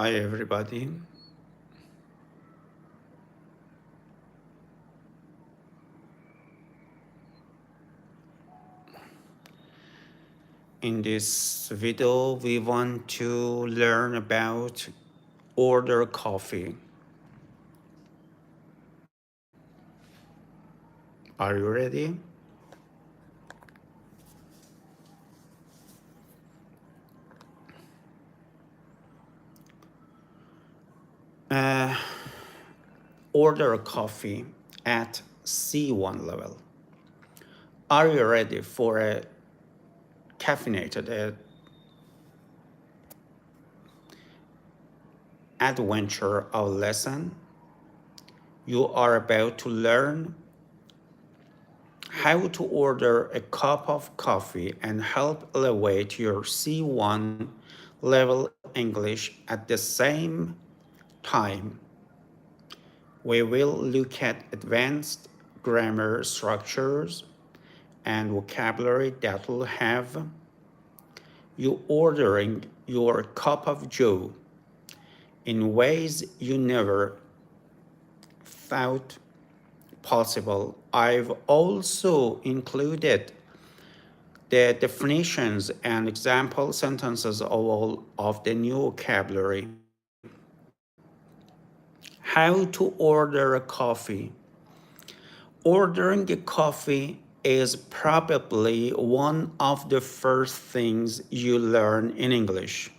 Hi, everybody. In this video, we want to learn about order coffee. Are you ready? Uh, order coffee at C1 level. Are you ready for a caffeinated adventure of lesson? You are about to learn how to order a cup of coffee and help elevate your C1 level English at the same time. We will look at advanced grammar structures and vocabulary that will have you ordering your cup of joe in ways you never thought possible. I've also included the definitions and example sentences of all of the new vocabulary. How to order a coffee. Ordering a coffee is probably one of the first things you learn in English.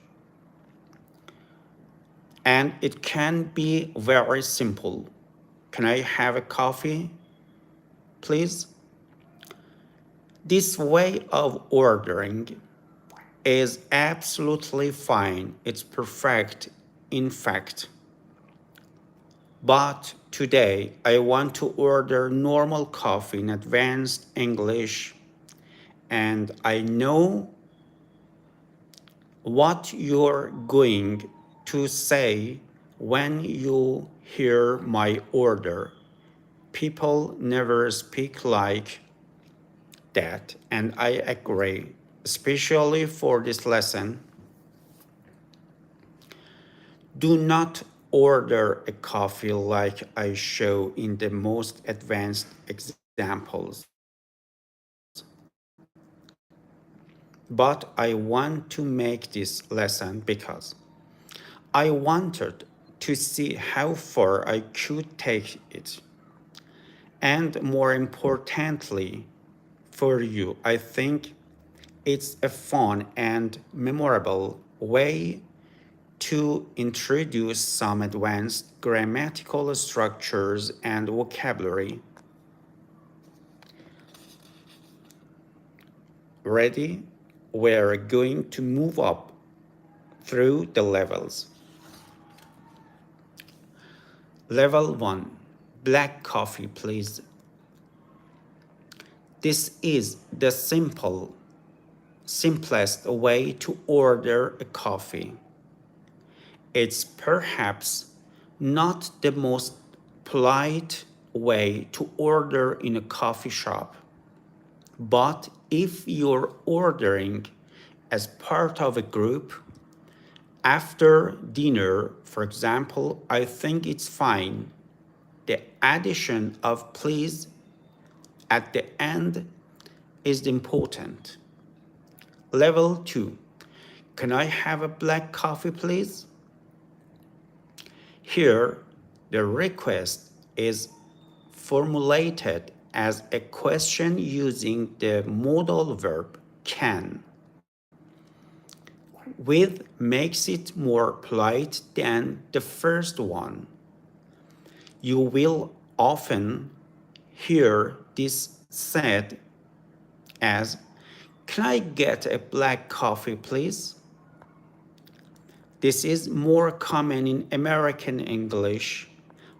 And it can be very simple. Can I have a coffee, please? This way of ordering is absolutely fine. It's perfect, in fact. But today I want to order normal coffee in advanced English, and I know what you're going to say when you hear my order. People never speak like that, and I agree, especially for this lesson. Do not order a coffee like I show in the most advanced examples. But I want to make this lesson because I wanted to see how far I could take it. And more importantly, for you, I think it's a fun and memorable way to introduce some advanced grammatical structures and vocabulary. Ready? We're going to move up through the levels. Level 1. Black coffee, please. This is the simplest way to order a coffee. It's perhaps not the most polite way to order in a coffee shop. But if you're ordering as part of a group, after dinner, for example, I think it's fine. The addition of please at the end is important. Level 2. Can I have a black coffee, please? Here, the request is formulated as a question using the modal verb can. With makes it more polite than the first one. You will often hear this said as, "Can I get a black coffee, please?" This is more common in American English,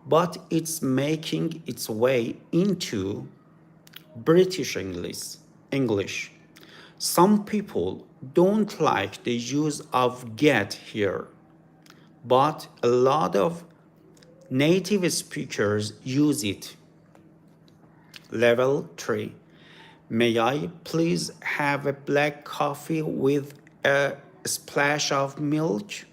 but it's making its way into British English. Some people don't like the use of get here, but a lot of native speakers use it. Level 3. May I please have a black coffee with a splash of milk?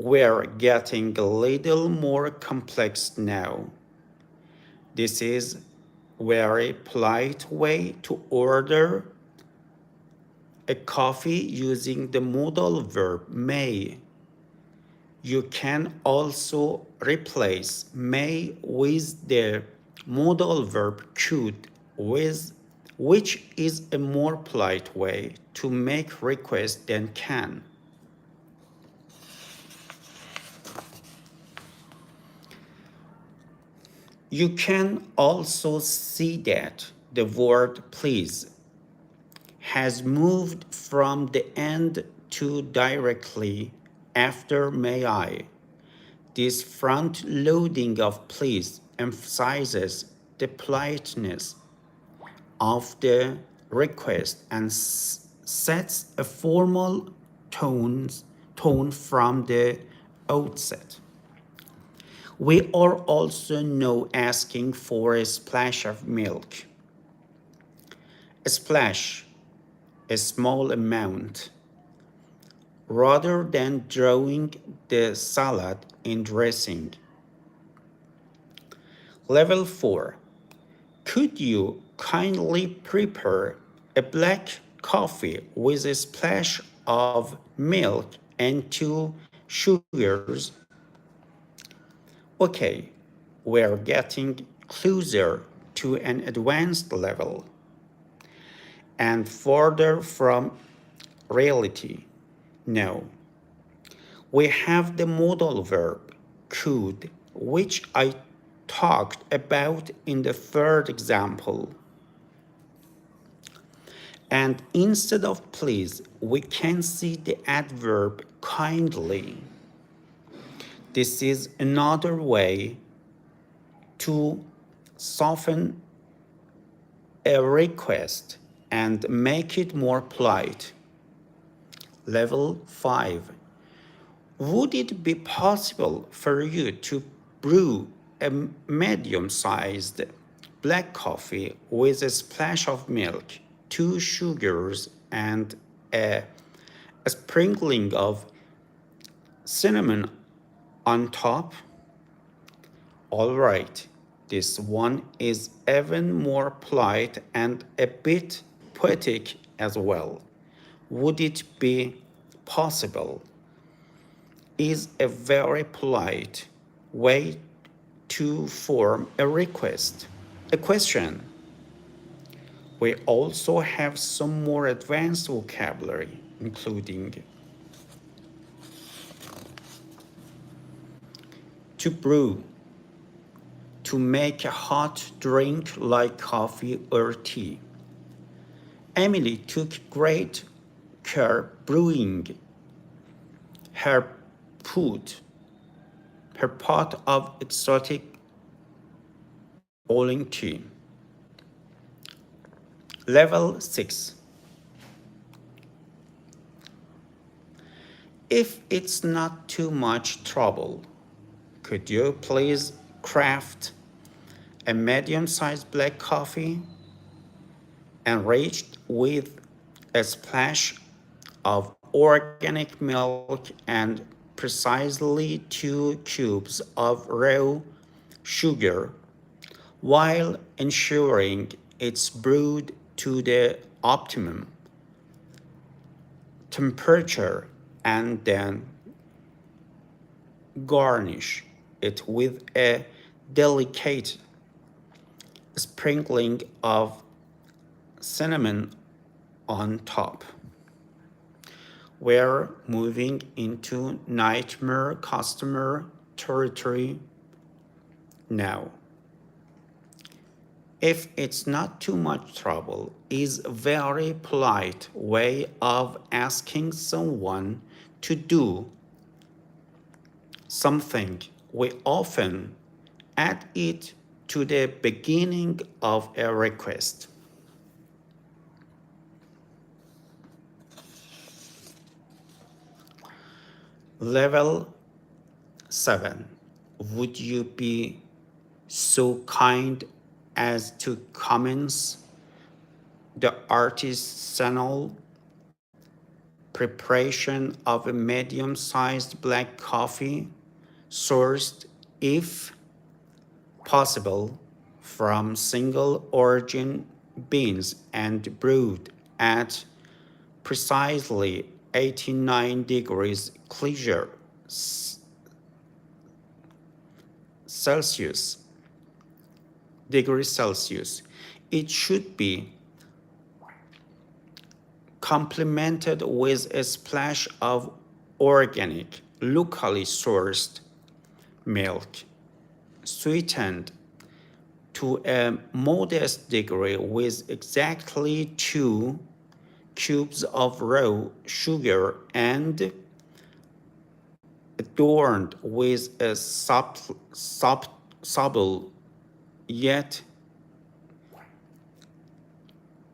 We're getting a little more complex now. This is a very polite way to order a coffee using the modal verb may. You can also replace may with the modal verb could, with which is a more polite way to make requests than can. You can also see that the word please has moved from the end to directly after may I. This front loading of please emphasizes the politeness of the request and sets a formal tone from the outset. We are also now asking for a splash of milk. A splash, a small amount, rather than drawing the salad in dressing. Level 4. Could you kindly prepare a black coffee with a splash of milk and 2 sugars? Okay, we're getting closer to an advanced level and further from reality. Now, we have the modal verb could, which I talked about in the third example. And instead of please, we can see the adverb kindly. This is another way to soften a request and make it more polite. Level 5. Would it be possible for you to brew a medium-sized black coffee with a splash of milk, 2 sugars, and a sprinkling of cinnamon on top? All right, this one is even more polite and a bit poetic as well. Would it be possible? Is a very polite way to form a request, a question. We also have some more advanced vocabulary, including to brew, to make a hot drink like coffee or tea. Emily took great care brewing her pot, her pot of exotic oolong tea. Level 6. If it's not too much trouble, could you please craft a medium-sized black coffee enriched with a splash of organic milk and precisely 2 cubes of raw sugar, while ensuring it's brewed to the optimum temperature, and then garnish it with a delicate sprinkling of cinnamon on top. We're moving into nightmare customer territory now. If it's not too much trouble, is a very polite way of asking someone to do something. We often add it to the beginning of a request. Level 7. Would you be so kind as to commence the artisanal preparation of a medium-sized black coffee sourced, if possible, from single origin beans and brewed at precisely 89 degrees Celsius, Celsius. It should be complemented with a splash of organic, locally sourced milk, sweetened to a modest degree with exactly 2 cubes of raw sugar and adorned with a subtle yet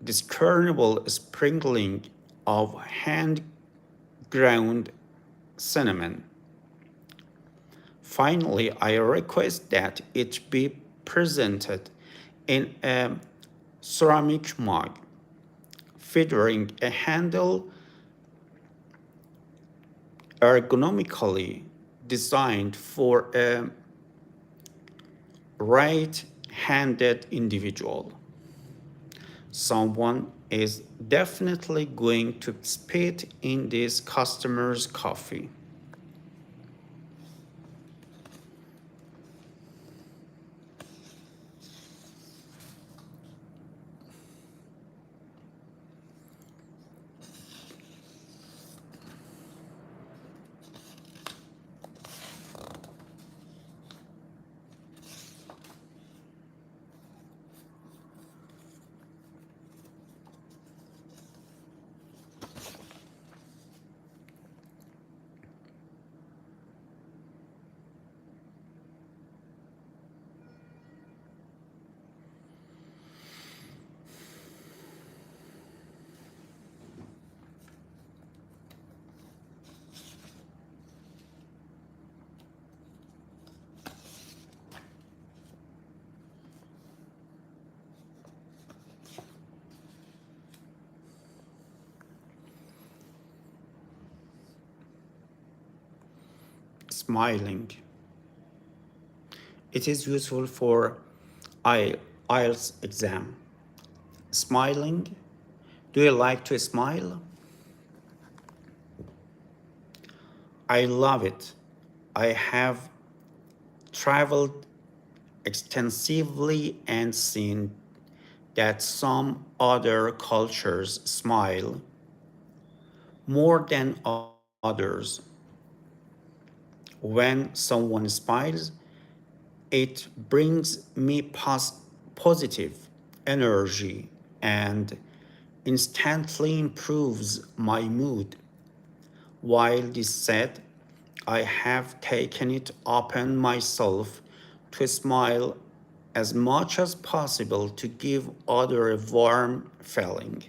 discernible sprinkling of hand ground cinnamon. Finally, I request that it be presented in a ceramic mug featuring a handle ergonomically designed for a right-handed individual. Someone is definitely going to spit in this customer's coffee. Smiling. It is useful for IELTS exam. Smiling. Do you like to smile? I love it. I have traveled extensively and seen that some other cultures smile more than others. When someone smiles, it brings me positive energy and instantly improves my mood. While this said, I have taken it upon myself to smile as much as possible to give others a warm feeling.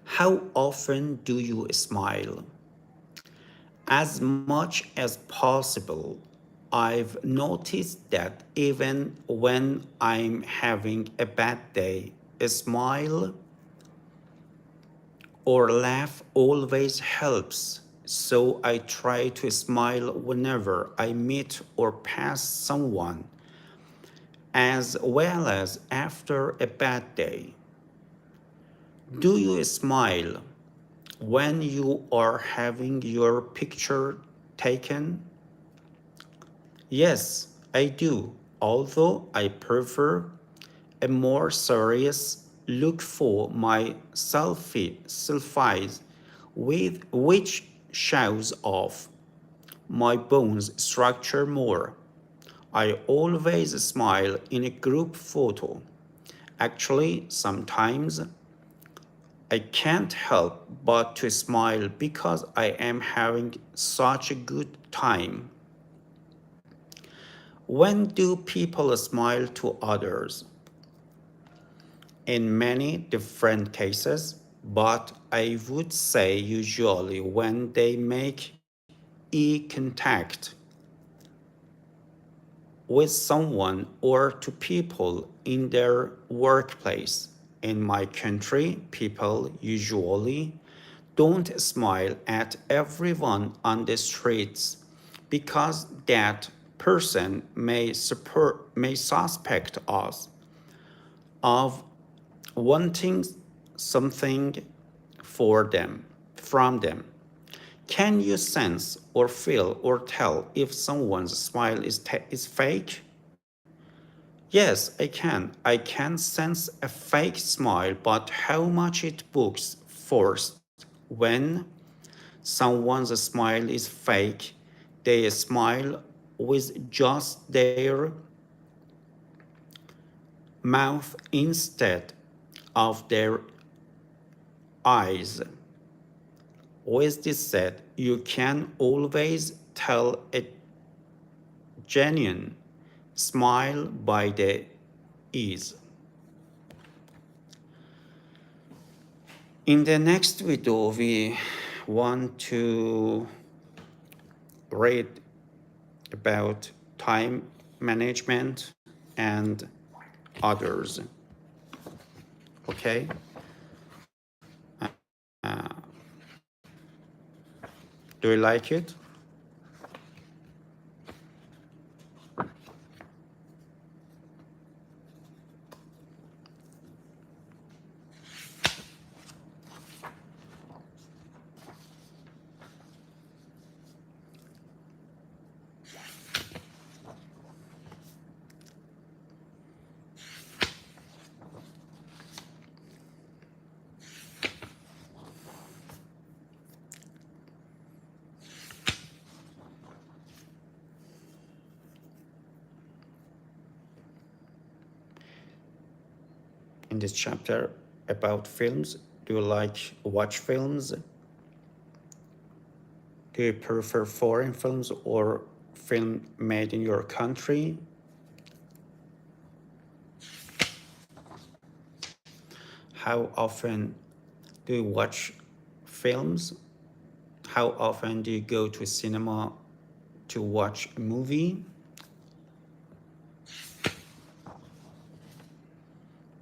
How often do you smile? As much as possible. I've noticed that even when I'm having a bad day, a smile or laugh always helps. So I try to smile whenever I meet or pass someone, as well as after a bad day. Do you smile when you are having your picture taken? Yes, I do, although I prefer a more serious look for my selfies with which shows off my bones structure more. I always smile in a group photo. Actually, sometimes I can't help but to smile because I am having such a good time. When do people smile to others? In many different cases, but I would say usually when they make eye contact with someone or to people in their workplace. In my country, people usually Don't smile at everyone on the streets because that person may suspect us of wanting something from them. Can you sense or feel or tell if someone's smile is fake? Yes, I can. I can sense a fake smile, but how much it books first when someone's smile is fake, they smile with just their mouth instead of their eyes. With this said, you can always tell a genuine smile by the ease. In the next video, we want to read about time management and others. Okay? Do you like it? In this chapter about films, do you like watch films? Do you prefer foreign films or film made in your country? How often do you watch films? How often do you go to cinema to watch a movie?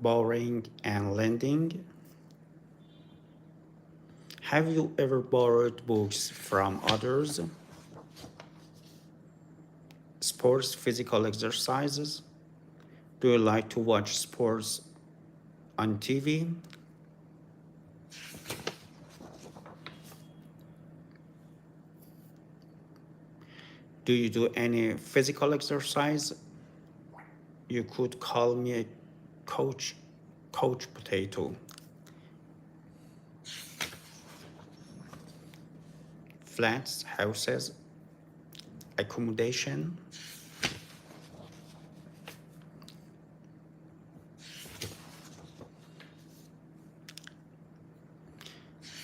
Borrowing and lending. Have you ever borrowed books from others? Sports, physical exercises. Do you like to watch sports on TV? Do you do any physical exercise? You could call me a coach potato. Flats, houses, accommodation.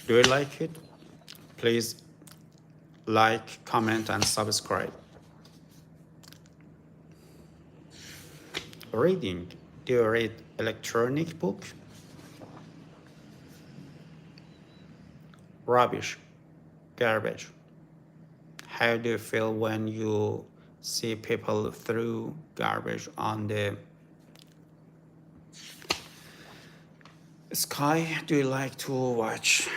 Do you like it? Please like, comment, and subscribe. Reading. Do you read electronic book? Rubbish, garbage. How do you feel when you see people throw garbage on the sky? Do you like to watch